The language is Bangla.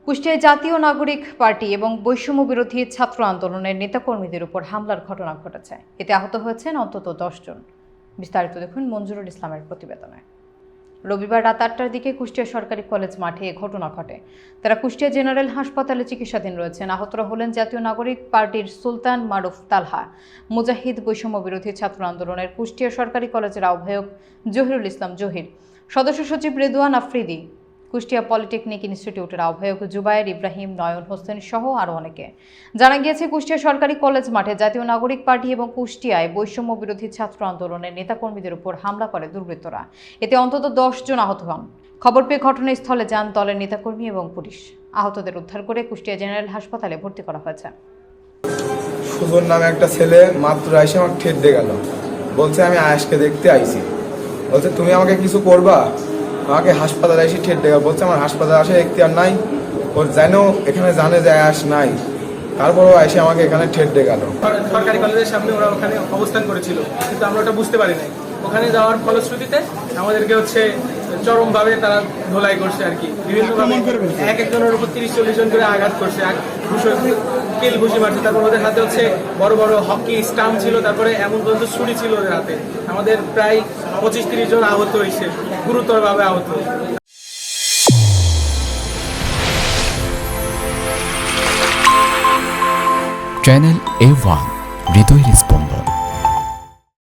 কুষ্টিয়ায় জাতীয় নাগরিক পার্টি এবং বৈষম্য বিরোধী ছাত্র আন্দোলনের নেতাকর্মীদের উপর হামলার ঘটনা ঘটেছে। এতে আহত হয়েছেন অন্তত 10 জন। বিস্তারিত দেখুন মঞ্জুরুল ইসলামের প্রতিবেদনে। রবিবার রাত 8টার দিকে কুষ্টিয়া সরকারি কলেজ মাঠে এ ঘটনা ঘটে। তারা কুষ্টিয়া জেনারেল হাসপাতালে চিকিৎসাধীন রয়েছেন। আহতরা হলেন জাতীয় নাগরিক পার্টির সুলতান মারুফ তালহা, মুজাহিদ বৈষম্য বিরোধী ছাত্র আন্দোলনের কুষ্টিয়া সরকারি কলেজের আহ্বায়ক জহিরুল ইসলাম জহির, সদস্য সচিব রেদওয়ান আফ্রিদি, কুষ্টিয়া পলিটেকনিক ইনস্টিটিউটের আহ্বায়ক জুবায়ের ইব্রাহিম, নয়ন হোসেন সহ আরও অনেকে। জানা গিয়েছে, কুষ্টিয়া সরকারি কলেজ মাঠে জাতীয় নাগরিক পার্টি এবং কুষ্টিয়ায় বৈষম্য বিরোধী ছাত্র আন্দোলনের নেতাকর্মীদের উপর হামলা করে দুর্বৃত্তরা। এতে অন্তত 10 জন আহত হন। খবর পেয়ে ঘটনাস্থলে যান দলের নেতাকর্মী এবং পুলিশ। আহতদের উদ্ধার করে কুষ্টিয়া জেনারেল হাসপাতালে ভর্তি করা হয়েছে। সুজন নামে একটা ছেলে মাত্র এসে আমাকে ঠেট দিয়ে গেল, বলছে আমি আয়েশকে দেখতে আইছি, বলছে তুমি আমাকে কিছু করবা। আমাকে হাসপাতালে এসে ঠেট দিয়ে গেল, বলছে আমার হাসপাতালে আসে এখতিয়ার নাই, ওর জানো এখানে জানে যে আয়েশ নাই, তারপরও এসে আমাকে এখানে ঠেট দিয়ে গেল। সরকারি কলেজের সামনে ওরা ওখানে অবস্থান করেছিল, কিন্তু আমরা ওটা বুঝতে পারি নাই। ওখানে যাওয়ার ফলশ্রুতিতে আমাদেরকে চরমভাবে তারা ধোলাই করছে আর কি, বিভিন্নভাবে এক একজনের উপর 30-40 জন করে আঘাত করছে, কেল ঘুষি মারছে। তারপর ওদের হাতে বড় বড় হকি স্টাম্প ছিল, তারপরে এমন পর্যন্ত ছুরি ছিল ওদের হাতে। আমাদের প্রায় 25-30 জন আহত হয়েছে, গুরুতরভাবে আহত। চ্যানেল A1 হৃদয় রেসপন্স।